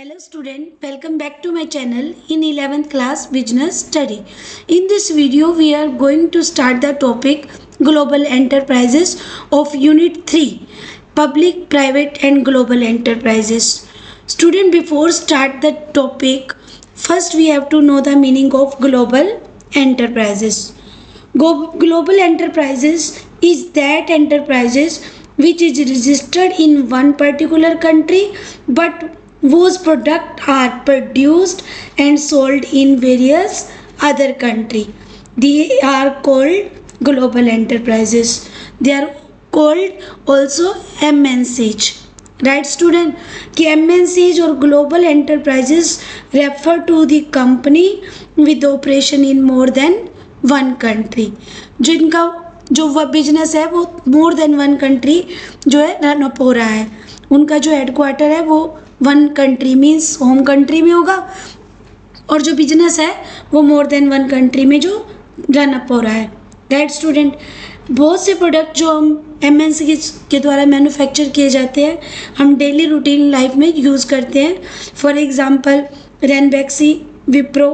Hello student, welcome back to my channel in 11th class business study. In this video we are going to start the topic global enterprises of unit 3 public, private and global enterprises. Student, before start the topic, first we have to know the meaning of global enterprises. Global enterprises is that enterprises which is registered in one particular country but whose products are produced and sold in various other country. They are called global enterprises. They are called also MNCs. Right student? कि MNCs और global enterprises refer to the company with operation in more than one country. जिनका जो वह business है वो more than one country जो है run up हो रहा है, उनका जो हेडक्वार्टर है वो one country means home country में होगा और जो बिजनेस है वो मोर देन वन कंट्री में जो रन अप हो रहा है. राइट स्टूडेंट, बहुत से प्रोडक्ट जो हम एमएनसी के द्वारा मैन्युफैक्चर किए जाते हैं हम डेली रूटीन लाइफ में यूज़ करते हैं. For example Ranbaxy, Wipro,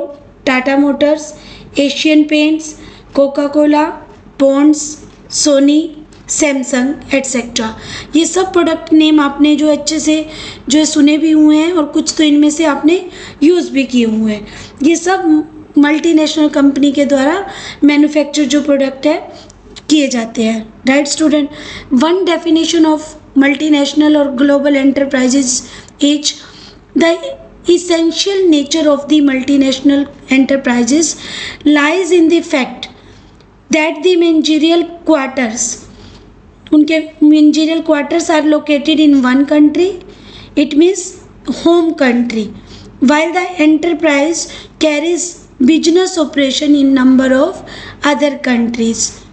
Tata Motors, Asian Paints, Coca Cola, Pond's, Sony, Samsung etcetera. ये सब प्रोडक्ट नेम आपने जो अच्छे से जो सुने भी हुए हैं और कुछ तो इनमें से आपने यूज़ भी किए हुए हैं. ये सब मल्टीनेशनल कंपनी के द्वारा मैन्युफैक्चर जो प्रोडक्ट है किए जाते हैं. Right student, one definition of multinational और global enterprises is the essential nature of the multinational enterprises lies in the fact that the managerial quarters, उनके managerial quarters are located in one country, it means home country, while the enterprise carries business operation in number of other countries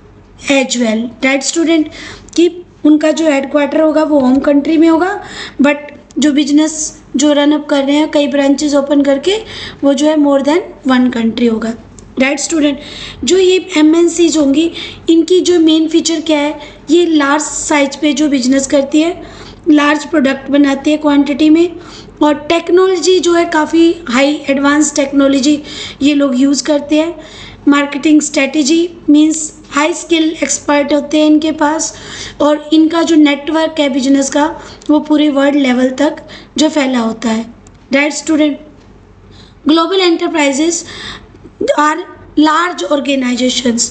as well. Right student, कि उनका जो headquarter होगा वो home country में होगा but जो business जो run up कर रहे हैं कई ब्रांचेस ओपन करके वो जो है मोर देन वन कंट्री होगा. राइट स्टूडेंट, जो ये एमएनसीज होंगी इनकी जो मेन फीचर क्या है, ये लार्ज साइज पे जो बिजनेस करती है, लार्ज प्रोडक्ट बनाती है क्वांटिटी में और टेक्नोलॉजी जो है काफ़ी हाई एडवांस टेक्नोलॉजी ये लोग यूज़ करते हैं. Marketing strategy means high skill expert होते हैं इनके पास और इनका जो नेटवर्क है बिजनेस का वो पूरे वर्ल्ड लेवल तक जो फैला होता है. Right student, global enterprises are large organizations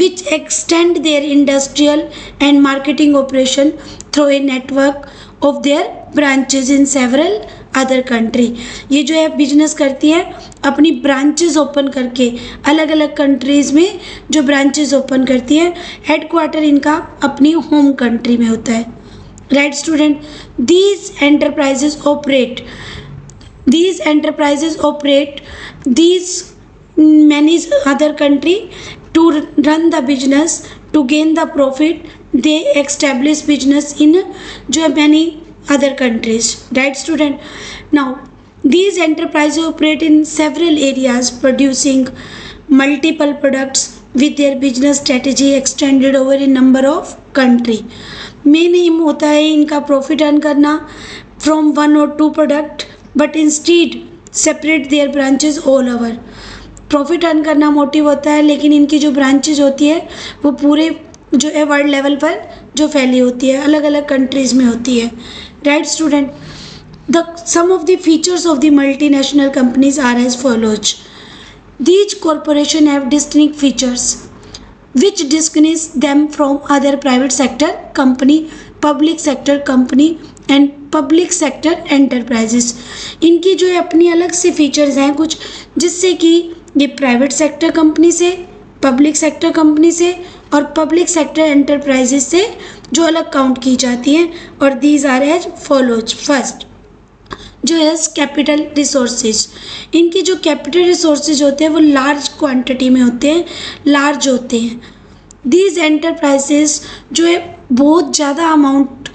which extend their industrial and marketing operation through a network of their branches in several other country. ये जो है बिजनेस करती है अपनी ब्रांचेस ओपन करके अलग अलग कंट्रीज़ में जो ब्रांचेस ओपन करती है, हेडक्वार्टर इनका अपनी होम कंट्री में होता है. Right student, these enterprises operate these many other country to run the business to gain the profit. They establish business in जो है many other countries. Right student, now these enterprises operate in several areas producing multiple products with their business strategy extended over a number of country. Main M होता है इनका profit earn करना from one or two product but instead separate their branches all over. Profit earn करना motive होता है लेकिन इनकी जो ब्रांचेज होती है वो पूरे जो है वर्ल्ड लेवल पर जो फैली होती है, अलग अलग कंट्रीज़ में होती है. Right student, the some of the features of the multinational companies are as follows. These corporation have distinct features which distinguish them from other private sector company, public sector company and public sector enterprises. इनकी जो है अपनी अलग से features हैं कुछ जिससे कि ये प्राइवेट सेक्टर कंपनी से, पब्लिक सेक्टर कंपनी से और पब्लिक सेक्टर एंटरप्राइजेस से जो अलग काउंट की जाती हैं और these are as follows. First जो है कैपिटल रिसोर्सेज. इनकी जो कैपिटल रिसोर्सेज होते हैं वो लार्ज क्वांटिटी में होते हैं, लार्ज होते हैं. दीज एंटरप्राइजेस जो है बहुत ज़्यादा अमाउंट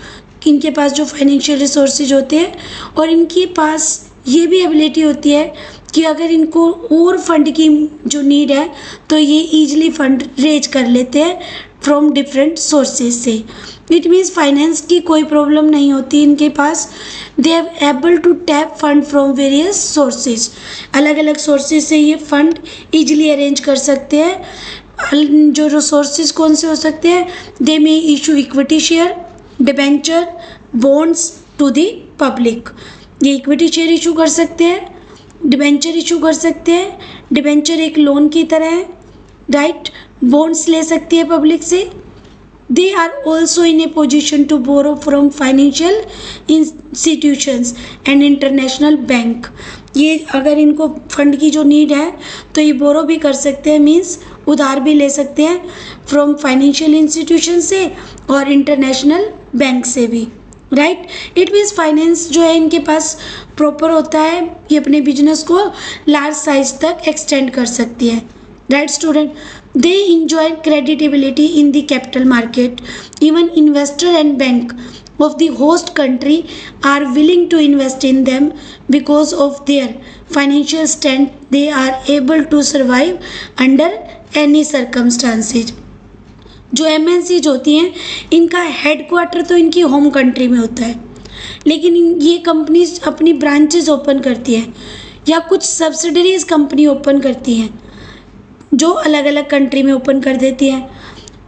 इनके पास जो फाइनेंशियल रिसोर्सेज होते हैं और इनके पास ये भी एबिलिटी होती है कि अगर इनको और फंड की जो नीड है तो ये ईजिली फंड रेज कर लेते हैं फ्रॉम डिफरेंट सोर्सेज से। इट मीन्स फाइनेंस की कोई प्रॉब्लम नहीं होती इनके पास। They are able to tap fund from various sources, अलग अलग सोर्सेज से ये फंड ईजिली अरेंज कर सकते हैं। जो रिसोर्सेज कौन से हो सकते हैं? They may issue equity share, debenture, bonds to the public. ये इक्विटी शेयर इशू कर सकते हैं, डिबेंचर इशू कर सकते हैं। डिबेंचर एक लोन की तरह है, राइट। बॉन्ड्स ले सकती है पब्लिक से। They are also in a position to borrow from financial institutions and international bank. ये अगर इनको फंड की जो नीड है तो ये बोरो भी कर सकते हैं, मीन्स उधार भी ले सकते हैं फ्रॉम फाइनेंशियल इंस्टीट्यूशन से और इंटरनेशनल बैंक से भी, राइट। इट मीन्स फाइनेंस जो है इनके पास प्रॉपर होता है, ये अपने बिजनेस को लार्ज साइज तक एक्सटेंड कर सकती है, right student. They enjoy creditability in the capital market. Even investor and bank of the host country are willing to invest in them because of their financial strength. They are able to survive under any circumstances. जो MNCs होती हैं इनका headquarter तो इनकी home country में होता है, लेकिन ये कंपनीज अपनी ब्रांचेस ओपन करती हैं या कुछ सब्सिडरीज कंपनी ओपन करती हैं जो अलग अलग कंट्री में ओपन कर देती हैं।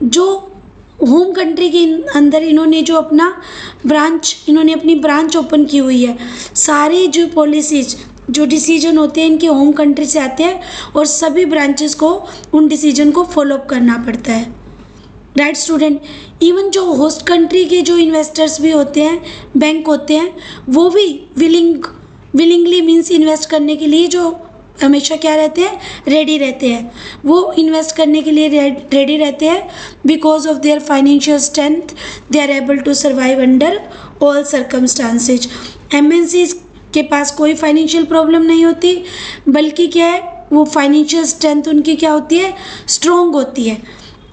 जो होम कंट्री के अंदर इन्होंने जो अपनी ब्रांच ओपन की हुई है, सारी जो पॉलिसीज जो डिसीजन होते हैं इनके होम कंट्री से आते हैं और सभी ब्रांचेस को उन डिसीजन को फॉलोअप करना पड़ता है, राइट स्टूडेंट। इवन जो होस्ट कंट्री के जो इन्वेस्टर्स भी होते हैं, बैंक होते हैं, वो भी विलिंगली मीन्स इन्वेस्ट करने के लिए जो हमेशा क्या रहते हैं, रेडी रहते हैं। वो इन्वेस्ट करने के लिए रेडी रहते हैं because of their financial strength. They are able to survive under all circumstances. MNCs के पास कोई फाइनेंशियल प्रॉब्लम नहीं होती, बल्कि क्या है, वो फाइनेंशियल स्ट्रेंथ उनकी क्या होती है, स्ट्रॉन्ग होती है।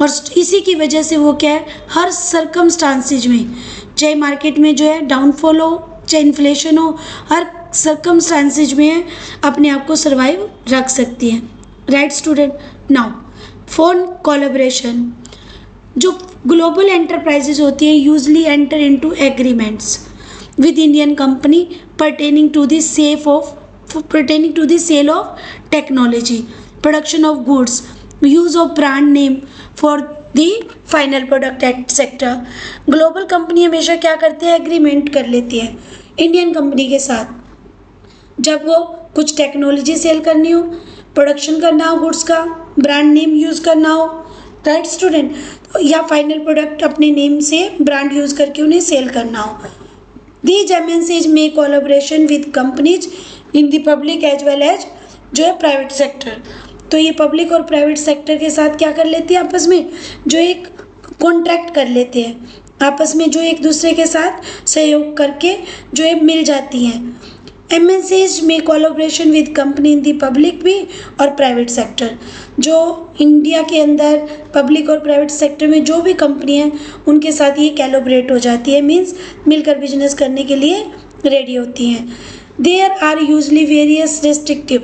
और इसी की वजह से वो क्या है, हर सर्कमस्टांसेज में, चाहे मार्केट में जो है डाउनफॉल हो, चाहे इन्फ्लेशन हो, हर सर्कमस्टांसेज में अपने आप को सर्वाइव रख सकती हैं, right student. Now for collaboration, जो ग्लोबल एंटरप्राइजेज होती हैं usually enter into agreements with Indian company pertaining to the sale of technology, production of goods, use of brand name for the final product etc. Global company हमेशा क्या करते हैं, agreement कर लेती है इंडियन कंपनी के साथ जब वो कुछ टेक्नोलॉजी सेल करनी हो, प्रोडक्शन करना हो गुड्स का, ब्रांड नेम यूज़ करना हो, राइट स्टूडेंट, या फाइनल प्रोडक्ट अपने नेम से ब्रांड यूज़ करके उन्हें सेल करना हो। These MNCs make collaboration with companies in the public as well as जो है प्राइवेट सेक्टर। तो ये पब्लिक और प्राइवेट सेक्टर के साथ क्या कर लेते हैं, आपस में जो एक कॉन्ट्रैक्ट कर लेते हैं, आपस में जो एक दूसरे के साथ सहयोग करके जो है मिल जाती हैं। MNCs में collaboration with company in the public भी और प्राइवेट सेक्टर। जो इंडिया के अंदर पब्लिक और प्राइवेट सेक्टर में जो भी कंपनी है उनके साथ ये कोलैबोरेट हो जाती है, मीन्स मिलकर बिजनेस करने के लिए रेडी होती हैं। There are usually various restrictive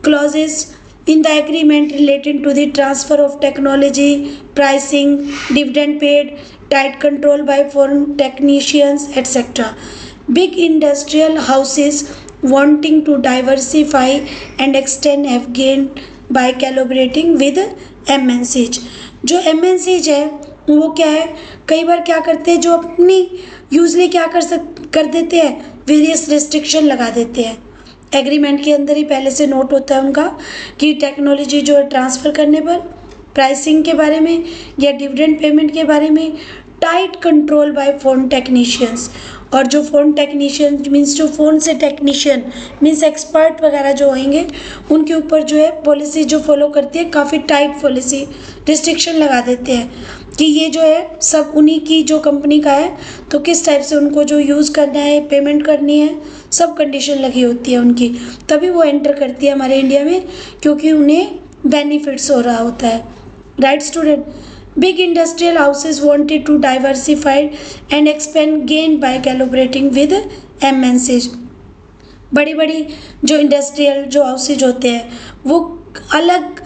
clauses in the agreement related to the transfer of technology, pricing, dividend paid, tight control by foreign technicians, etc. Big industrial houses wanting to diversify and extend have gained by collaborating with MNCs. जो MNCs है वो क्या है, कई बार क्या करते हैं, जो अपनी यूजली क्या कर देते हैं, वेरियस रिस्ट्रिक्शन लगा देते हैं। एग्रीमेंट के अंदर ही पहले से नोट होता है उनका कि टेक्नोलॉजी जो है ट्रांसफ़र करने पर, प्राइसिंग के बारे में या डिविडेंड पेमेंट के बारे में, tight control by phone technicians. और जो फ़ोन टेक्नीशियन मीन्स जो फ़ोन से टेक्नीशियन मीन्स एक्सपर्ट वगैरह जो होंगे उनके ऊपर जो है पॉलिसी जो फॉलो करती है, काफ़ी टाइट पॉलिसी रिस्ट्रिक्शन लगा देते हैं कि ये जो है सब उन्हीं की जो कंपनी का है, तो किस टाइप से उनको जो यूज़ करना है, पेमेंट करनी है, सब कंडीशन लगी होती है उनकी, तभी वो एंटर करती है हमारे इंडिया में, क्योंकि उन्हें बेनिफिट्स हो रहा होता है, right student. Big industrial houses wanted to diversify and expand gain by collaborating with MNCs. बड़ी बड़ी जो इंडस्ट्रियल जो हाउसेज होते हैं वो अलग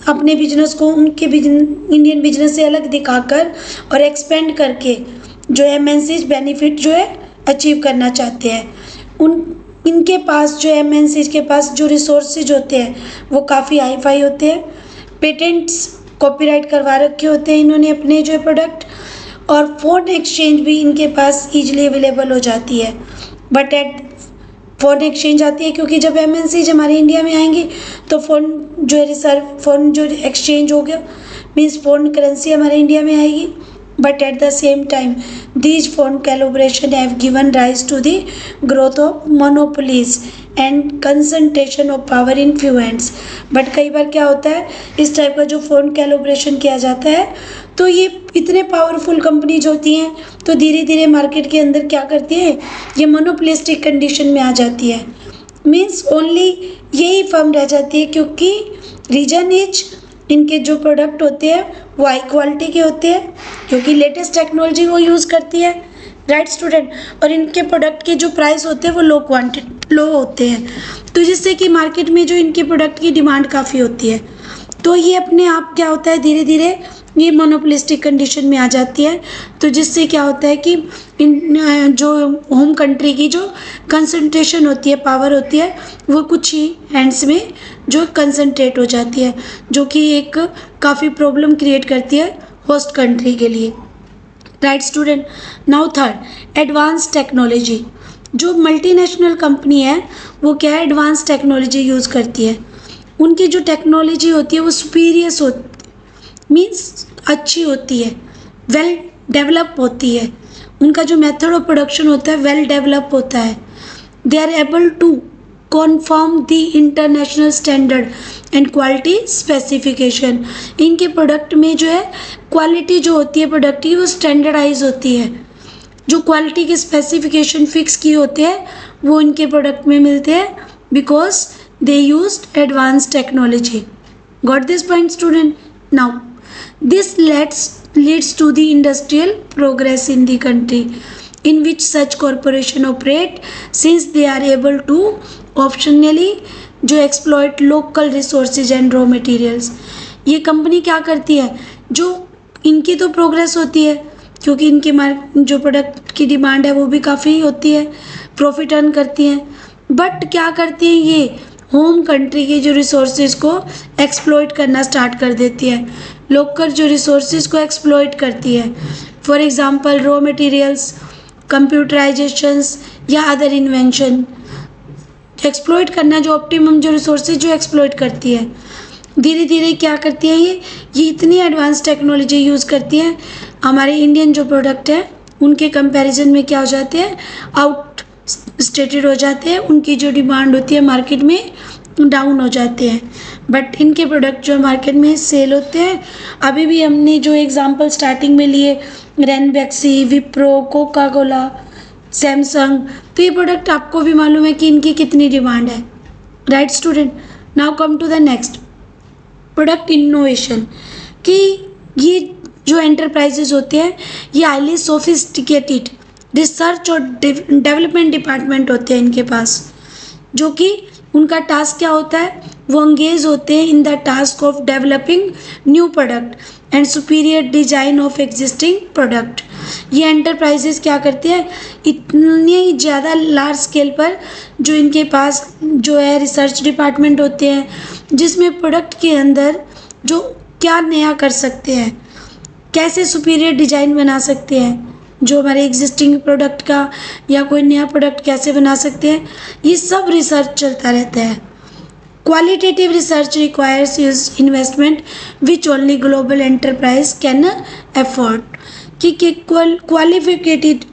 अपने बिजनेस को उनके इंडियन बिजनेस से अलग दिखाकर और एक्सपेंड करके जो एमएनसीज बेनिफिट जो है अचीव करना चाहते हैं। इनके पास जो एमएनसीज के पास जो रिसोर्सेज होते हैं वो काफ़ी हाई फाई होते हैं। पेटेंट्स कॉपीराइट करवा रखे होते हैं इन्होंने अपने जो प्रोडक्ट, और फॉरेन एक्सचेंज भी इनके पास ईजिली अवेलेबल हो जाती है। बट एट फॉरेन एक्सचेंज आती है क्योंकि जब एमएनसीज हमारे इंडिया में आएंगी तो फॉरेन जो रिजर्व फॉरेन जो एक्सचेंज हो गया मीन्स फॉरेन करेंसी हमारे इंडिया में आएगी। But at the same time, these foreign collaboration have given rise to the growth of monopolies and concentration of power in few hands. But कई बार क्या होता है, इस टाइप का जो foreign collaboration किया जाता है तो ये इतने पावरफुल कंपनीज होती हैं तो धीरे धीरे मार्केट के अंदर क्या करती है, ये मोनोपोलिस्टिक कंडीशन में आ जाती है। मीन्स ओनली यही फर्म रह जाती है क्योंकि रीजन इज इनके जो प्रोडक्ट होते हैं वो हाई क्वालिटी के होते हैं क्योंकि लेटेस्ट टेक्नोलॉजी वो यूज़ करती है, राइट स्टूडेंट। और इनके प्रोडक्ट के जो प्राइस होते हैं वो लो होते हैं, तो जिससे कि मार्केट में जो इनके प्रोडक्ट की डिमांड काफ़ी होती है। तो ये अपने आप क्या होता है, धीरे धीरे ये मोनोपोलिस्टिक कंडीशन में आ जाती है। तो जिससे क्या होता है कि इन जो होम कंट्री की जो कंसंट्रेशन होती है, पावर होती है, वो कुछ ही हैंड्स में जो कंसंट्रेट हो जाती है, जो कि एक काफ़ी प्रॉब्लम क्रिएट करती है होस्ट कंट्री के लिए, right student. Now third, advance technology. जो मल्टीनेशनल कंपनी है वो क्या है, एडवांस टेक्नोलॉजी यूज़ करती है। उनकी जो टेक्नोलॉजी होती है वो सुपीरियस होती मीन्स अच्छी होती है, वेल डेवलप होती है। उनका जो मेथड ऑफ प्रोडक्शन होता है वेल डेवलप होता है। They are able to confirm the international standard and quality specification. इनके प्रोडक्ट में जो है क्वालिटी जो होती है प्रोडक्ट की वो स्टैंडर्डाइज होती है। जो क्वालिटी के स्पेसिफिकेशन फिक्स किए होते हैं वो इनके प्रोडक्ट में मिलते हैं because they used advance technology. Got this point student. Now this leads to the industrial progress in the country in which such corporation operate since they are able to optionally जो exploit local resources and raw materials। ये company क्या करती है, जो इनकी तो progress होती है क्योंकि इनके जो प्रोडक्ट की डिमांड है वो भी काफ़ी होती है, प्रॉफिट अर्न करती हैं। बट क्या करती है, ये होम कंट्री के जो रिसोर्सेज को एक्सप्लॉइट करना स्टार्ट कर देती है, लोकल जो रिसोर्सेज को एक्सप्लॉइट करती है। फॉर एग्जांपल रॉ मटेरियल्स, कंप्यूटराइजेशंस या अदर इन्वेंशन। एक्सप्लॉइट करना जो ऑप्टिमम जो रिसोर्सेज जो एक्सप्लॉइट करती है। धीरे धीरे क्या करती है, ये इतनी एडवांस टेक्नोलॉजी यूज़ करती है, हमारे इंडियन जो प्रोडक्ट है उनके कंपैरिजन में क्या हो जाते हैं, आउट स्टेटेड हो जाते हैं। उनकी जो डिमांड होती है मार्केट में डाउन हो जाते हैं। बट इनके प्रोडक्ट जो मार्केट में सेल होते हैं, अभी भी हमने जो एग्जांपल स्टार्टिंग में लिए Ranbaxy, Wipro, Coca Cola, Samsung, तो ये प्रोडक्ट आपको भी मालूम है कि इनकी कितनी डिमांड है, right student. Now come to the next, product innovation. कि ये जो एंटरप्राइजेज होते हैं ये हाईली सोफिस्टिकेटेड रिसर्च और डेवलपमेंट डिपार्टमेंट होते हैं इनके पास, जो कि उनका टास्क क्या होता है, वो एंगेज होते हैं in the task of developing new product and superior design of existing product. ये एंटरप्राइजेस क्या करते हैं, इतनी ज़्यादा लार्ज स्केल पर जो इनके पास जो है रिसर्च डिपार्टमेंट होते हैं, जिसमें प्रोडक्ट के अंदर जो क्या नया कर सकते हैं, कैसे सुपीरियर डिजाइन बना सकते हैं, जो हमारे एग्जिस्टिंग प्रोडक्ट का या कोई नया प्रोडक्ट कैसे बना सकते हैं, ये सब रिसर्च चलता रहता है। Qualitative research requires use investment which only global enterprise can afford. कि क्वालिफिकेटेड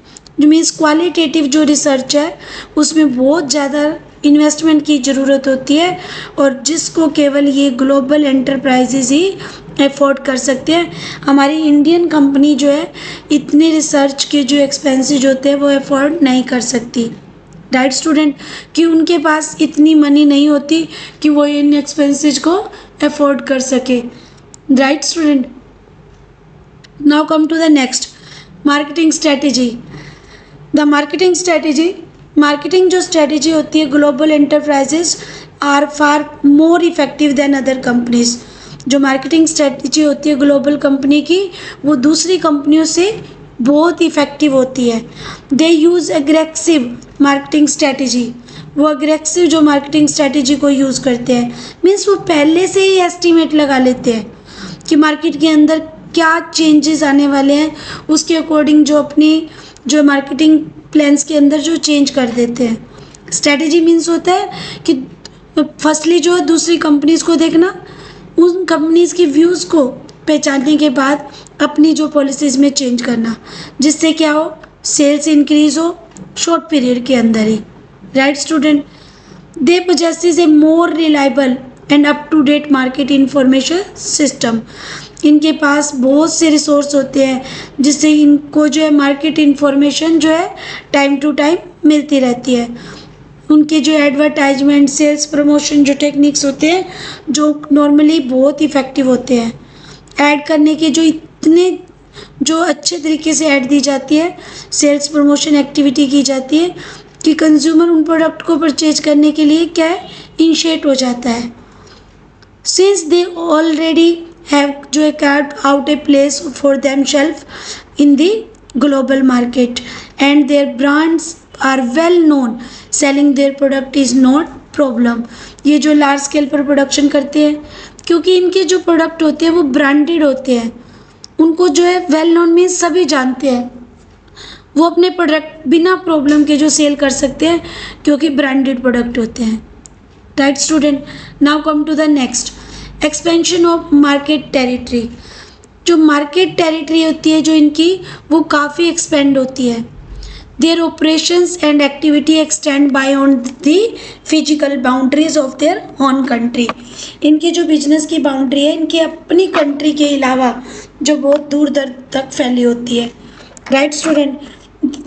मीन्स क्वालिटेटिव जो रिसर्च है उसमें बहुत ज़्यादा इन्वेस्टमेंट की ज़रूरत होती है और जिसको केवल ये ग्लोबल एंटरप्राइजेज ही अफोर्ड कर सकते हैं। हमारी इंडियन कंपनी जो है इतने रिसर्च के जो एक्सपेंसेस होते हैं वो अफोर्ड नहीं कर सकती, राइट स्टूडेंट, कि उनके पास इतनी मनी नहीं होती कि वो इन एक्सपेंसेस को अफोर्ड कर सके, right student. Now come to the next, marketing strategy. The marketing strategy, marketing जो स्ट्रेटेजी होती है global enterprises are far more effective than other companies. जो मार्केटिंग स्ट्रेटजी होती है ग्लोबल कंपनी की, वो दूसरी कंपनियों से बहुत इफ़ेक्टिव होती है। दे यूज़ एग्रेसिव मार्केटिंग स्ट्रेटजी, वो एग्रेसिव जो मार्केटिंग स्ट्रेटजी को यूज़ करते हैं, मीन्स वो पहले से ही एस्टीमेट लगा लेते हैं कि मार्केट के अंदर क्या चेंजेस आने वाले हैं, उसके अकॉर्डिंग जो अपनी जो मार्केटिंग प्लान्स के अंदर जो चेंज कर देते हैं। स्ट्रेटजी मीन्स होता है कि फर्स्टली जो है दूसरी कंपनीज़ को देखना, उन कंपनीज़ की व्यूज़ को पहचानने के बाद अपनी जो पॉलिसीज़ में चेंज करना, जिससे क्या हो, सेल्स इंक्रीज़ हो शॉर्ट पीरियड के अंदर ही। Right student, they possesses a more reliable and up to date market information system. इनके पास बहुत से रिसोर्स होते हैं जिससे इनको जो है मार्केट इंफॉर्मेशन जो है टाइम टू टाइम मिलती रहती है। उनके जो एडवर्टाइजमेंट, सेल्स प्रमोशन जो टेक्निक्स होते हैं, जो नॉर्मली बहुत इफ़ेक्टिव होते हैं। ऐड करने के जो इतने जो अच्छे तरीके से ऐड दी जाती है, सेल्स प्रमोशन एक्टिविटी की जाती है कि कंज्यूमर उन प्रोडक्ट को परचेज करने के लिए क्या है, इनिशिएट हो जाता है। सिंस दे ऑलरेडी हैव जो है carved out a place for themselves in the global market and their brands are well known, selling their product is not problem। ये जो लार्ज स्केल पर प्रोडक्शन करते हैं, क्योंकि इनके जो प्रोडक्ट होते हैं वो ब्रांडेड होते हैं, उनको जो है वेल नोन में सभी जानते हैं, वो अपने प्रोडक्ट बिना प्रॉब्लम के जो सेल कर सकते हैं क्योंकि ब्रांडेड प्रोडक्ट होते हैं। Right student, now come to the next, expansion of market territory. जो मार्केट टेरिटरी होती है जो इनकी, वो काफ़ी एक्सपेंड होती है। Their operations and activity extend by on the physical boundaries of their own country. इनकी जो बिजनेस की बाउंड्री है, इनकी अपनी कंट्री के अलावा जो बहुत दूर दर तक फैली होती है। राइट स्टूडेंट,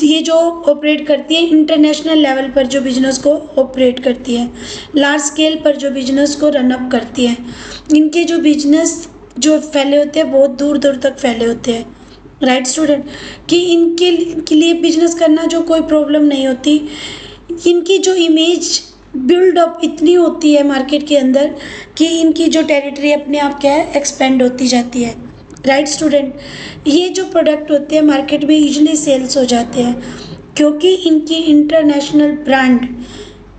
ये जो ऑपरेट करती है इंटरनेशनल लेवल पर, जो बिजनेस को ऑपरेट करती है, लार्ज स्केल पर जो बिजनेस को रन अप करती है। इनके जो बिजनेस जो फैले होते हैं बहुत दूर दूर तक फैले होते हैं। राइट स्टूडेंट, कि इनके लिए बिजनेस करना जो कोई प्रॉब्लम नहीं होती। इनकी जो इमेज बिल्ड अप इतनी होती है मार्केट के अंदर कि इनकी जो टेरिटरी अपने आप क्या है, एक्सपेंड होती जाती है। राइट स्टूडेंट, ये जो प्रोडक्ट होते हैं मार्केट में इजीली सेल्स हो जाते हैं क्योंकि इनकी इंटरनेशनल ब्रांड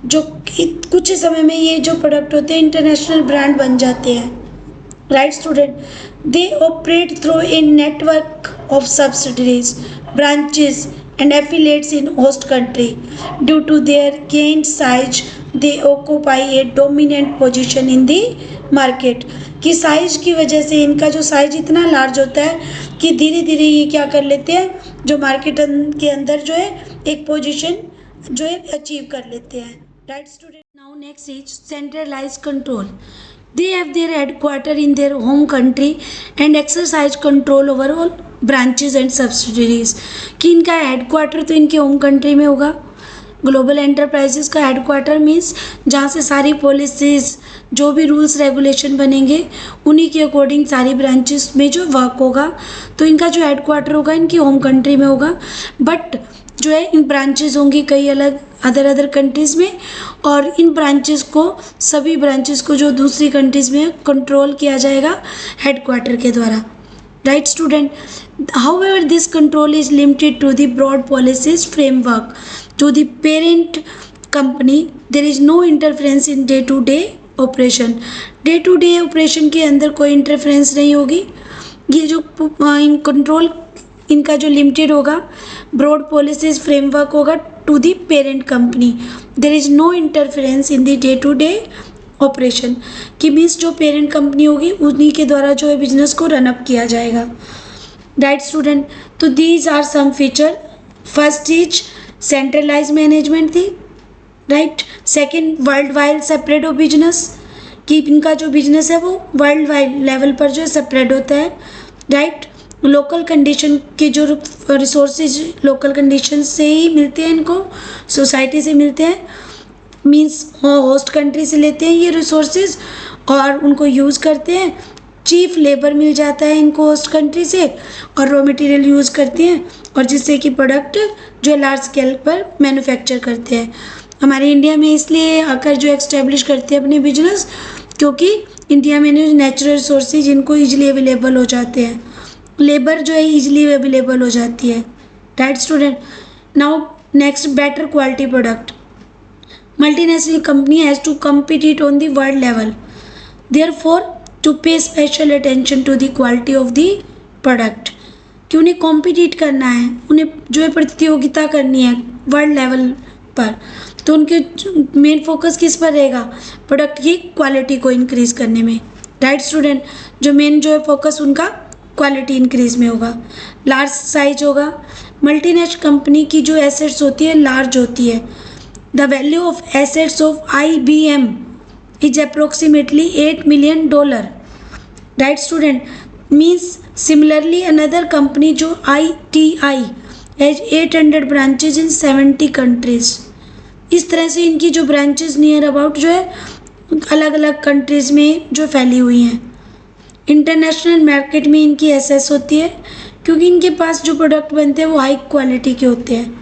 जो कुछ ही समय में ये जो प्रोडक्ट होते हैं इंटरनेशनल ब्रांड बन जाते हैं। Right student, they operate through a network of subsidiaries, branches and affiliates in host country. Due to their gained size, they occupy a dominant position in the market. कि size की वजह से इनका जो size इतना लार्ज होता है कि धीरे धीरे ये क्या कर लेते हैं, जो मार्केट के अंदर जो है एक पोजीशन जो है अचीव कर लेते हैं। Right student, now next is centralize control. They have their headquarter in their home country and exercise control over all branches and subsidiaries। कि इनका हेडक्वार्टर तो इनके होम कंट्री में होगा। ग्लोबल एंटरप्राइजेस का हेडक्वार्टर मीन्स जहाँ से सारी पॉलिसीज़, जो भी रूल्स रेगुलेशन बनेंगे उन्हीं के अकॉर्डिंग सारी ब्रांचेस में जो वर्क होगा, तो इनका जो हेडक्वार्टर होगा इनकी होम कंट्री में होगा। बट जो है इन ब्रांचेस होंगी कई अलग अदर कंट्रीज़ में, और इन ब्रांचेस को, सभी ब्रांचेस को जो दूसरी कंट्रीज़ में कंट्रोल किया जाएगा हेडक्वार्टर के द्वारा। Right student, however this control is limited to the broad policies framework to the parent company. There is no interference in day to day operation. Day to day operation के अंदर कोई interference नहीं होगी। ये जो control इनका जो limited होगा, ब्रॉड पॉलिसीज फ्रेमवर्क होगा to the parent company. There is no interference in the day to day operation, कि मीन्स जो पेरेंट कंपनी होगी उन्हीं के द्वारा जो है बिजनेस को रन अप किया जाएगा। राइट स्टूडेंट, तो these are some feature. First is centralize management थी। Right, second world wide separate of business, कि इनका जो बिजनेस है वो वर्ल्ड वाइड लेवल पर जो है सेपरेट होता है। राइट, लोकल कंडीशन के जो रिसोर्सेज लोकल कंडीशन से ही मिलते हैं, इनको सोसाइटी से मिलते हैं, मींस होस्ट कंट्री से लेते हैं ये रिसोर्सेज और उनको यूज़ करते हैं। चीफ लेबर मिल जाता है इनको होस्ट कंट्री से, और रॉ मटेरियल यूज़ करते हैं, और जिससे कि प्रोडक्ट जो लार्ज स्केल पर मैन्युफैक्चर करते हैं। हमारे इंडिया में इसलिए आकर जो एक्स्टेब्लिश करते हैं अपने बिजनेस, क्योंकि इंडिया में नेचुरल रिसोर्सेज इनको ईजिली अवेलेबल हो जाते हैं, लेबर जो है ईजिली अवेलेबल हो जाती है, right student. Now next, better quality product. Multinational company has to compete on the world level. Therefore, to pay special attention to the quality of the product. कि उन्हें कॉम्पिटिट करना है, उन्हें जो है प्रतियोगिता करनी है वर्ल्ड लेवल पर, तो उनके मेन फोकस किस पर रहेगा? प्रोडक्ट की क्वालिटी को इंक्रीज करने में, राइट स्टूडेंट। जो मेन जो है फोकस उनका क्वालिटी इंक्रीज में होगा। लार्ज साइज होगा। मल्टीनेशनल कंपनी की जो एसेट्स होती है लार्ज होती है। The value of assets of IBM is approximately $8 million. Right student? Means similarly another company जो ITI has 800 branches in 70 countries. इस तरह से इनकी जो ब्रांचेस नियर अबाउट जो है अलग अलग कंट्रीज़ में जो फैली हुई हैं। इंटरनेशनल मार्केट में इनकी एसेस होती है क्योंकि इनके पास जो प्रोडक्ट बनते हैं वो हाई क्वालिटी के होते हैं।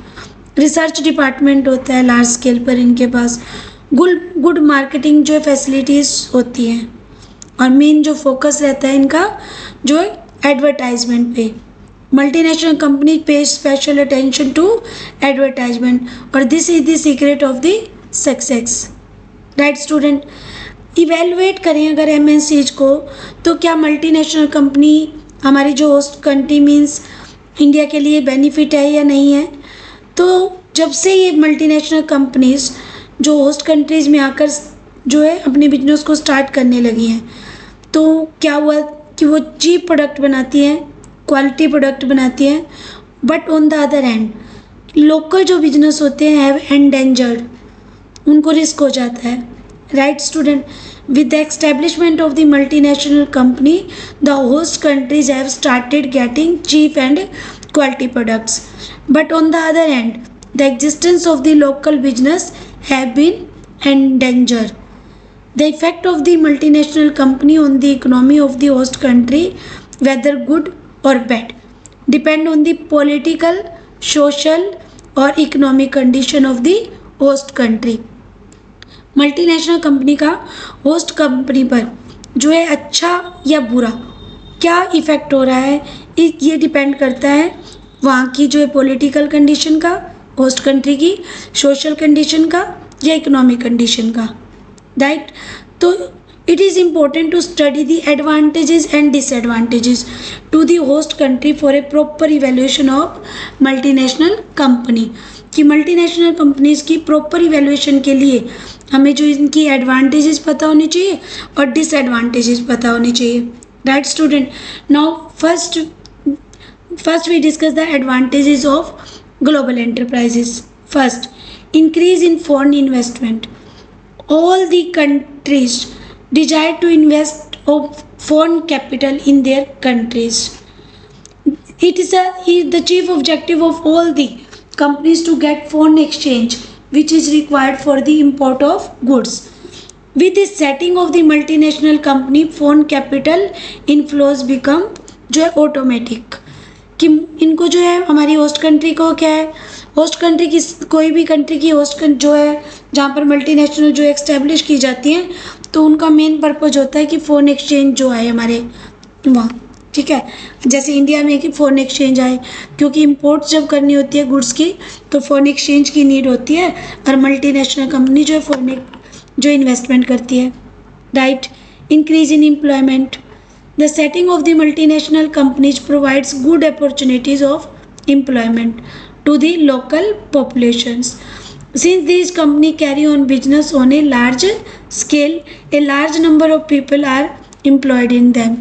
रिसर्च डिपार्टमेंट होता है लार्ज स्केल पर इनके पास। गुड मार्केटिंग जो है फैसिलिटीज़ होती हैं और मेन जो फोकस रहता है इनका जो है एडवर्टाइजमेंट पे। मल्टीनेशनल कंपनी पे स्पेशल अटेंशन टू एडवर्टाइजमेंट और this is the secret of the success, right student. Evaluate करें अगर एमएनसीज को, तो क्या मल्टीनेशनल कंपनी हमारी जो होस्ट कंट्री मीन्स इंडिया के लिए बेनिफिट है या नहीं है। तो जब से ये मल्टीनेशनल कंपनीज जो होस्ट कंट्रीज़ में आकर जो है अपने बिजनेस को स्टार्ट करने लगी हैं, तो क्या हुआ कि वो चीप प्रोडक्ट बनाती हैं, क्वालिटी प्रोडक्ट बनाती हैं, but on the other hand local जो बिजनेस होते हैं हैव एंडेंजर्ड, उनको रिस्क हो जाता है, right student. With the establishment of the multinational company the host countries have started getting cheap and quality products, but on the other hand the existence of the local business have been endangered. The effect of the multinational company on the economy of the host country, whether good or bad, depend on the political, social or economic condition of the host country. Multinational company का host company पर जो है अच्छा या बुरा क्या effect हो रहा है, ये डिपेंड करता है वहाँ की जो है पॉलिटिकल कंडीशन का, होस्ट कंट्री की सोशल कंडीशन का या इकोनॉमिक कंडीशन का, राइट। तो it is important to study the advantages and disadvantages to the host country for a proper evaluation of multinational company. कि मल्टीनेशनल कंपनीज़ की proper evaluation के लिए हमें जो इनकी एडवांटेजेस पता होनी चाहिए और डिसएडवांटेजेस पता होनी चाहिए, right student. Now first we discuss the advantages of global enterprises. First, increase in foreign investment. All the countries desire to invest of foreign capital in their countries. It is the chief objective of all the companies to get foreign exchange, which is required for the import of goods. With the setting of the multinational company, foreign capital inflows become जो है automatic. कि इनको जो है हमारी host country को क्या है, होस्ट कंट्री की कोई भी कंट्री की होस्ट जो है जहाँ पर मल्टीनेशनल जो एक्स्टेब्लिश की जाती हैं, तो उनका मेन पर्पज़ होता है कि फ़ोन एक्सचेंज जो है हमारे वहाँ, ठीक है। जैसे इंडिया में कि फ़ोन एक्सचेंज आए, क्योंकि इंपोर्ट जब करनी होती है गुड्स की तो फ़ोन एक्सचेंज की नीड होती है और मल्टीनेशनल कंपनी जो है फ़ोन जो इन्वेस्टमेंट करती है, right. Increase in employment. The setting of the multinational companies provides good opportunities of employment to the local populations. Since these companies carry on business on a large scale, a large number of people are employed in them.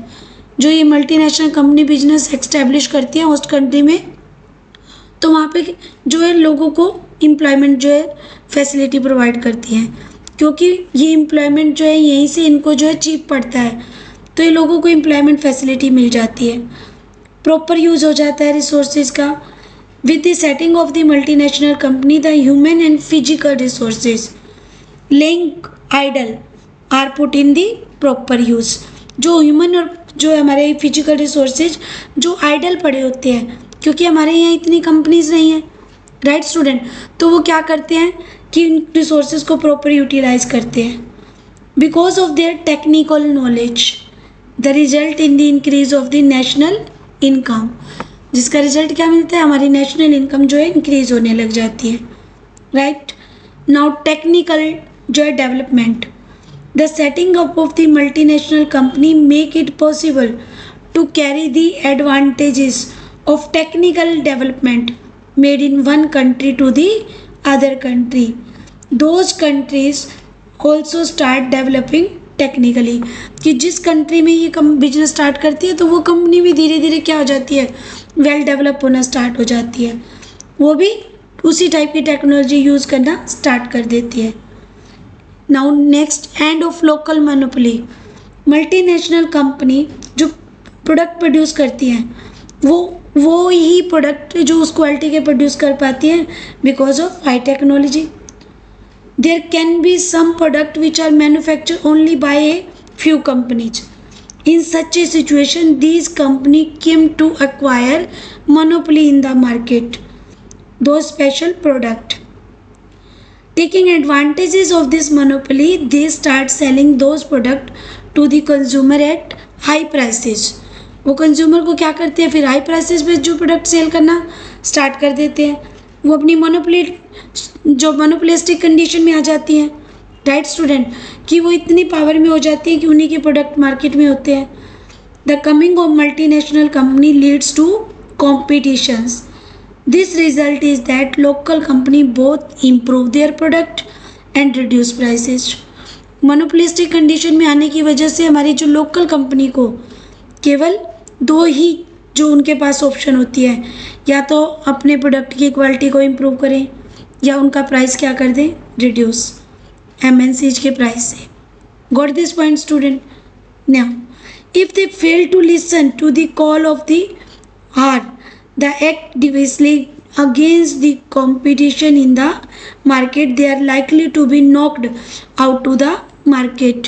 जो ये multinational company business एक्स्टेब्लिश करती है host country में, तो वहाँ पे जो है लोगों को एम्प्लॉयमेंट जो है फैसिलिटी प्रोवाइड करती हैं, क्योंकि ये एम्प्लॉयमेंट जो है यहीं से इनको जो है चीप पड़ता है, तो ये लोगों को एम्प्लॉयमेंट फैसिलिटी मिल जाती है, प्रॉपर यूज़ हो जाता है रिसोर्सेज का। With the setting of the multinational company the human and physical resources laying idle are put in the proper use. जो ह्यूमन और जो हमारे फिजिकल रिसोर्सेज जो आइडल पड़े होते हैं, क्योंकि हमारे यहाँ इतनी कंपनीज नहीं हैं, राइट स्टूडेंट, तो वो क्या करते हैं कि इन रिसोर्सेज को प्रॉपर यूटिलाइज करते हैं। because of their technical knowledge. The result in the increase of the national income, जिसका रिजल्ट क्या मिलता है, हमारी नेशनल इनकम जो है इंक्रीज होने लग जाती है. राइट नाउ टेक्निकल जो है development. The setting up of the multinational company make it possible to carry the advantages of technical development made in one country to the other country. Those countries also start developing technically, कि जिस country में ये business start करती है तो वो company भी धीरे धीरे क्या हो जाती है, वेल डेवलप होना स्टार्ट हो जाती है. वो भी उसी टाइप की टेक्नोलॉजी यूज़ करना स्टार्ट कर देती है. Now next, end of local monopoly. Multinational company जो प्रोडक्ट प्रोड्यूस करती हैं वो ही प्रोडक्ट जो उस क्वालिटी के प्रोड्यूस कर पाती हैं because of high technology. There can be some products which are manufactured only by a few companies. In such a situation, these companies came to acquire monopoly in the market. Those special products. Taking advantages of this monopoly, they start selling those products to the consumer at high prices. वो consumer को क्या करते हैं, फिर high prices पे जो product cell करना start कर देते हैं. वो अपनी मोनोपोलिस्टिक कंडीशन में आ जाती हैं. राइट स्टूडेंट, कि वो इतनी पावर में हो जाती है कि उन्हीं के प्रोडक्ट मार्केट में होते हैं. The coming of multinational company leads to competitions. This result is that local company both improve their product and reduce prices. Monopolistic condition में आने की वजह से हमारी जो लोकल कंपनी को केवल दो ही जो उनके पास ऑप्शन होती है, या तो अपने प्रोडक्ट की क्वालिटी को इम्प्रूव करें या उनका प्राइस क्या कर दें, रिड्यूस एमएनसीज के प्राइस से. Got this point student? Now if they fail to listen to the call of the heart, the act decisively against the competition in the market, they are likely to be knocked out to the market.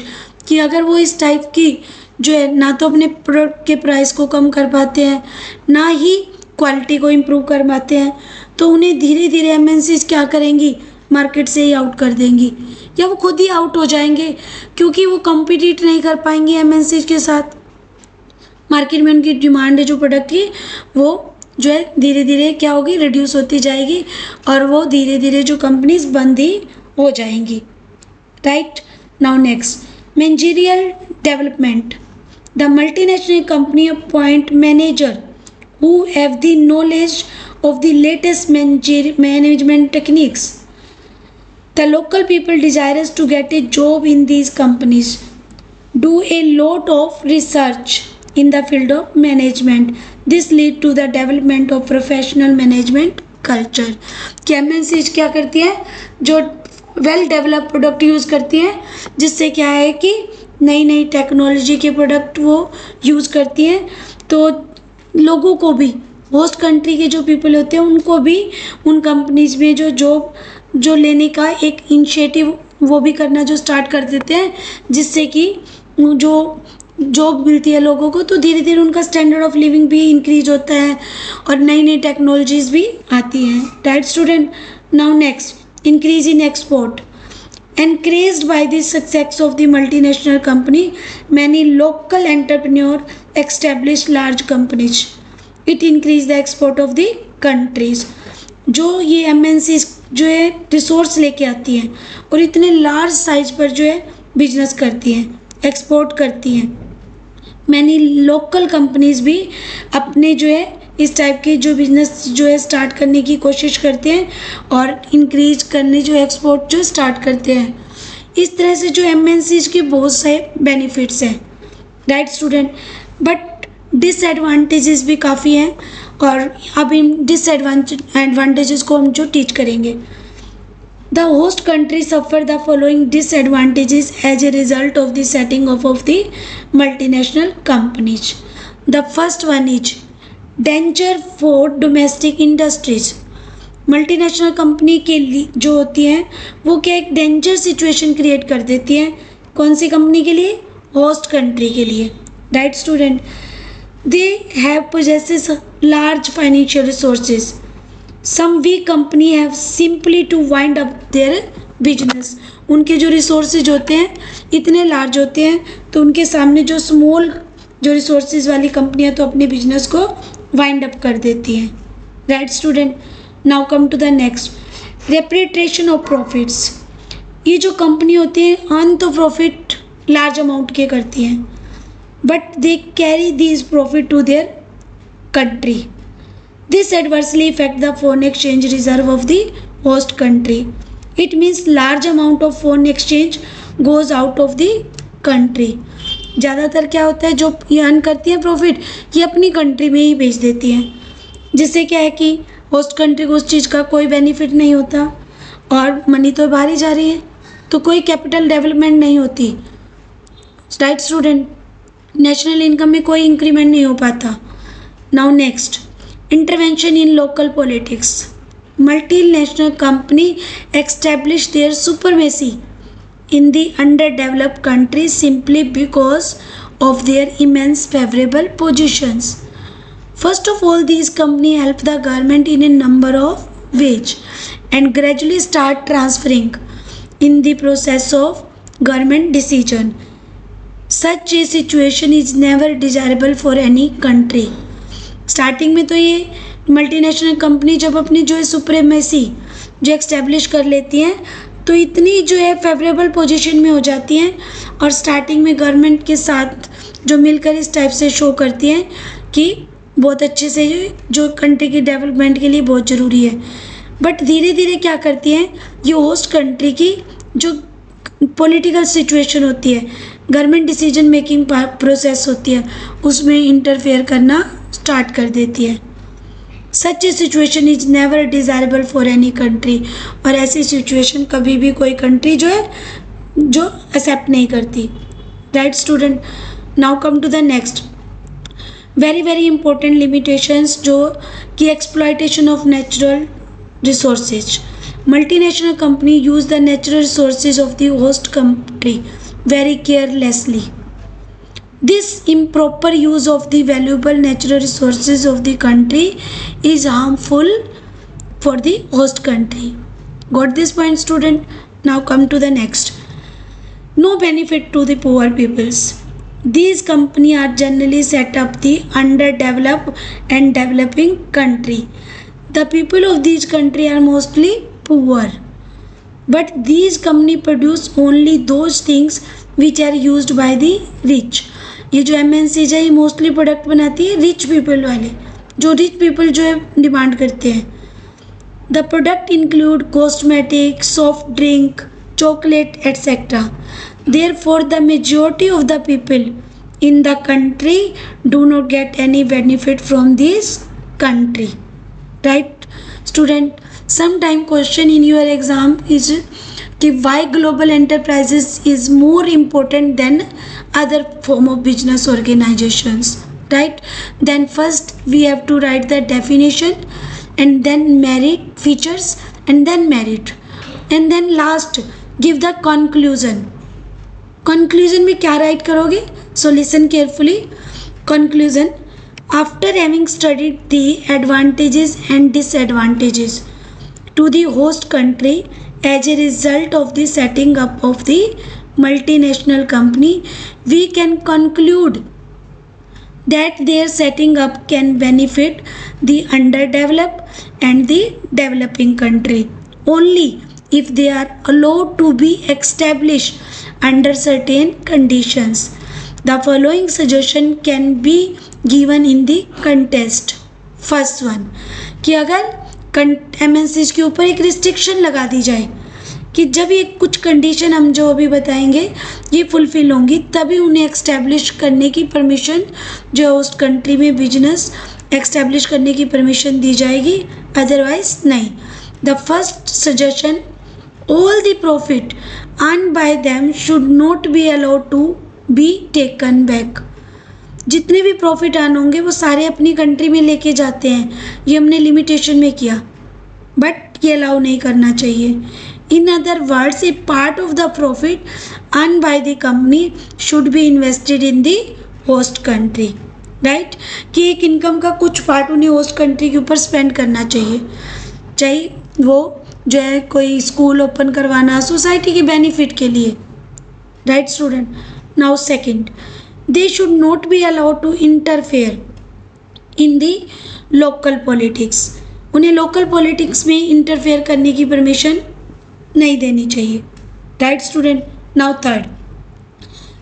कि अगर वो इस type की जो है ना तो अपने प्रोडक्ट के प्राइस को कम कर पाते हैं, ना ही क्वालिटी को इम्प्रूव कर पाते हैं, तो उन्हें धीरे धीरे एमएनसीज क्या करेंगी, मार्केट से ही आउट कर देंगी, या वो खुद ही आउट हो जाएंगे क्योंकि वो कॉम्पिटिट नहीं कर पाएंगी एमएनसीज के साथ. मार्केट में उनकी डिमांड है जो प्रोडक्ट की, वो जो है धीरे धीरे क्या होगी, रिड्यूस होती जाएगी और वो धीरे धीरे जो कंपनीज बंद ही हो जाएंगी. Right now next, managerial development. The multinational company appoint manager who have the knowledge of the latest management techniques. The local people desirous to get a job in these companies do a lot of research in the field of management. This lead to the development of professional management culture. कि MNCs क्या करती हैं, जो well develop product use करती हैं, जिससे क्या है कि नई नई टेक्नोलॉजी के प्रोडक्ट वो यूज़ करती हैं, तो लोगों को भी, होस्ट कंट्री के जो पीपल होते हैं उनको भी उन कंपनीज में जो जॉब जो लेने का एक इनिशिएटिव वो भी करना जो स्टार्ट कर देते हैं, जिससे कि जो जॉब मिलती है लोगों को तो धीरे धीरे उनका स्टैंडर्ड ऑफ लिविंग भी इंक्रीज होता है और नई नई टेक्नोलॉजीज भी आती हैं. Right student? Now next, increase in export. Encouraged by the success of the multinational company, many local entrepreneurs established large companies. It increased the export of the countries. जो ये MNCs जो है रिसोर्स लेके आती हैं और इतने लार्ज साइज पर जो है बिजनेस करती हैं, एक्सपोर्ट करती हैं. मैनी लोकल कंपनीज भी अपने जो है इस टाइप के जो बिजनेस जो है स्टार्ट करने की कोशिश करते हैं और इंक्रीज करने जो एक्सपोर्ट जो स्टार्ट करते हैं. इस तरह से जो एमएनसीज के बहुत से बेनिफिट्स हैं. Right student? बट डिसएडवांटेजेस भी काफ़ी हैं और अब इन डिसएडवांटेजेस को हम जो टीच करेंगे. The host country suffer the following disadvantages as a result of the setting of the multinational companies. The first one is danger for domestic industries. Multinational company के लिए जो होती हैं वो क्या एक डेंजर सिचुएशन क्रिएट कर देती हैं. कौन सी कंपनी के लिए? होस्ट कंट्री के लिए. Right student? They have possesses large financial resources. Some weak company have simply to wind up their business. उनके जो रिसोर्सेज होते हैं इतने लार्ज होते हैं, तो उनके सामने जो स्मॉल जो रिसोर्सेज वाली कंपनियां तो अपने बिजनेस को वाइंड अप कर देती हैं। Right student, now come to the next, repatriation of profits. ये जो कंपनी होती है अर्न तो प्रॉफिट लार्ज अमाउंट के करती हैं, but they carry these profit to their country. This adversely affect the foreign exchange reserve of the host country. It means large amount of foreign exchange goes out of the country. ज़्यादातर क्या होता है, जो ये earn करती है profit ये अपनी कंट्री में ही भेज देती हैं, जिससे क्या है कि होस्ट कंट्री को उस चीज़ का कोई बेनिफिट नहीं होता और मनी तो बाहर ही जा रही है, तो कोई कैपिटल डेवलपमेंट नहीं होती। राइट स्टूडेंट, नेशनल इनकम में कोई इंक्रीमेंट नहीं हो पाता। Now next, intervention in local politics. Multinational company establish their supremacy in the underdeveloped countries simply because of their immense favorable positions. First of all, these companies help the government in a number of ways and gradually start transferring in the process of government decision. Such a situation is never desirable for any country. Starting में तो ये multinational company जब अपनी जो है supremacy जो एक्स्टेब्लिश कर लेती हैं तो इतनी जो है फेवरेबल पोजीशन में हो जाती हैं और स्टार्टिंग में गवर्नमेंट के साथ जो मिलकर इस टाइप से शो करती हैं कि बहुत अच्छे से जो कंट्री की डेवलपमेंट के लिए बहुत ज़रूरी है। बट धीरे धीरे क्या करती हैं, ये होस्ट कंट्री की जो पॉलिटिकल सिचुएशन होती है, गवर्नमेंट डिसीजन मेकिंग प्रोसेस होती है, उसमें इंटरफेयर करना स्टार्ट कर देती है। Such a situation is never desirable for any country, और ऐसी सिचुएशन कभी भी कोई कंट्री जो है जो एक्सेप्ट नहीं करती। Right student, now come to the next, very very important limitations जो कि exploitation of natural resources. Multinational company use the natural resources of the host country very carelessly. This improper use of the valuable natural resources of the country is harmful for the host country. Got this point, student? Now come to the next. No benefit to the poor peoples. These companies are generally set up the underdeveloped and developing country. The people of these countries are mostly poor. But these companies produce only those things which are used by the rich. ये जो MNCs है ये mostly product बनाती है rich people वाले, जो rich people जो है डिमांड करते हैं। The product include cosmetic, soft drink, chocolate etcetera. Therefore the majority of the people in the country do not get any benefit from this country. Right student, sometime question in your exam is कि why global enterprises is more important than other form of business organizations. Right, then first we have to write the definition and then merit, features and then merit, and then last give the conclusion. Conclusion में क्या write करोगे? So listen carefully. Conclusion: after having studied the advantages and disadvantages to the host country as a result of the setting up of the multinational company, we can conclude that their setting up can benefit the underdeveloped and the developing country only if they are allowed to be established under certain conditions. The following suggestion can be given in the contest. First one, कि अगर MNCs के ऊपर एक restriction लगा दी जाए कि जब ये कुछ कंडीशन हम जो अभी बताएंगे ये फुलफिल होंगी तभी उन्हें एक्स्टैब्लिश करने की परमिशन जो होस्ट कंट्री में बिजनेस एक्स्टैब्लिश करने की परमिशन दी जाएगी, अदरवाइज नहीं. The first suggestion, all the profit earned by them should not be allowed to be taken back. जितने भी प्रॉफिट अर्न होंगे वो सारे अपनी कंट्री में लेके जाते हैं, ये हमने लिमिटेशन में किया, बट ये अलाउ नहीं करना चाहिए. In other words, A part of the profit earn by the company should be invested in the host country. Right, कि एक इनकम का कुछ पार्ट उन्हें होस्ट कंट्री के ऊपर स्पेंड करना चाहिए, चाहे वो जो है कोई स्कूल ओपन करवाना सोसाइटी के बेनिफिट के लिए, right student. Now second, they should not be allowed to interfere in the local politics. उन्हें लोकल पॉलिटिक्स में इंटरफेयर करने की परमिशन नहीं देनी चाहिए, right student. Now third,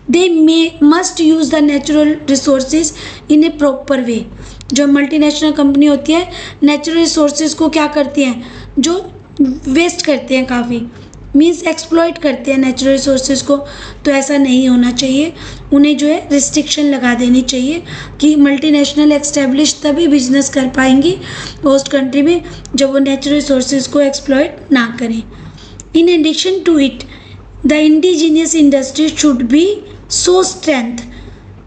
they must use the natural resources in a proper way. जो multinational company होती है नेचुरल रिसोर्सेज को क्या करती हैं, जो वेस्ट करते हैं, काफ़ी मीन्स एक्सप्लॉइट करते हैं नेचुरल रिसोर्सेज को, तो ऐसा नहीं होना चाहिए। उन्हें जो है रिस्ट्रिक्शन लगा देनी चाहिए कि मल्टीनेशनल एक्स्टेब्लिश तभी बिजनेस कर पाएंगी होस्ट कंट्री में जब वो नेचुरल रिसोर्सेज को एक्सप्लॉइट ना करें। In addition to it, the indigenous industry should be so strength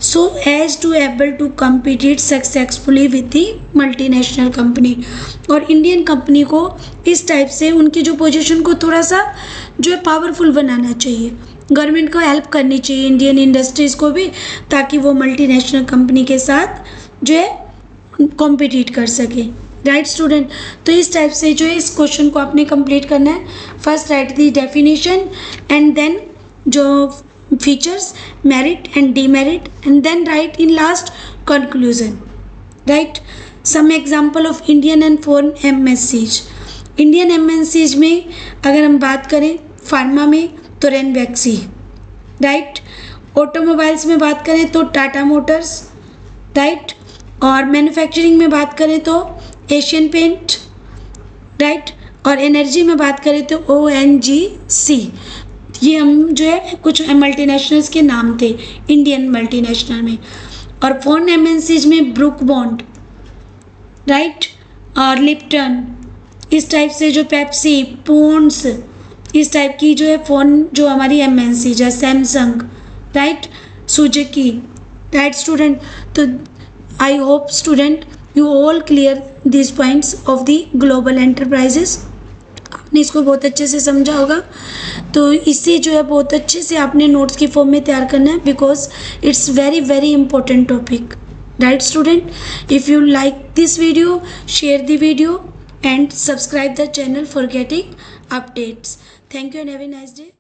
so as to able to compete successfully with the multinational company। और इंडियन कंपनी को इस टाइप से उनकी जो पोजीशन को थोड़ा सा जो है पावरफुल बनाना चाहिए, गवर्नमेंट को हेल्प करनी चाहिए इंडियन इंडस्ट्रीज़ को भी, ताकि वो मल्टीनेशनल कंपनी के साथ जो है कॉम्पिटिट कर सके, राइट स्टूडेंट। तो इस टाइप से जो है इस क्वेश्चन को आपने कंप्लीट करना है। First write the definition and then जो features, merit and demerit, and then write in last conclusion, right? Some example of Indian and foreign MNCs। Indian MNCs में अगर हम बात करें फार्मा में तो रेनबैक्सी, राइट। ऑटोमोबाइल्स में बात करें तो टाटा मोटर्स, राइट। और मैन्युफैक्चरिंग में बात करें तो एशियन पेंट, राइट। और एनर्जी में बात करें तो ONGC। ये हम जो है कुछ मल्टीनेशनल्स के नाम थे इंडियन मल्टीनेशनल में। और फॉरेन एमएनसीज में ब्रुक बॉन्ड, राइट, और लिप्टन, इस टाइप से जो पेप्सी, पॉन्ड्स, इस टाइप की जो है फॉरेन जो हमारी एमएनसीज है, Samsung, right, Suzuki, right student. तो I hope student you all clear this points of the global enterprises. आपने इसको बहुत अच्छे से समझा होगा, तो इससे जो है बहुत अच्छे से आपने नोट्स की फॉर्म में तैयार करना है, because it's very very important topic, right student. If you like this video, share the video and subscribe the channel for getting updates. Thank you and have a nice day.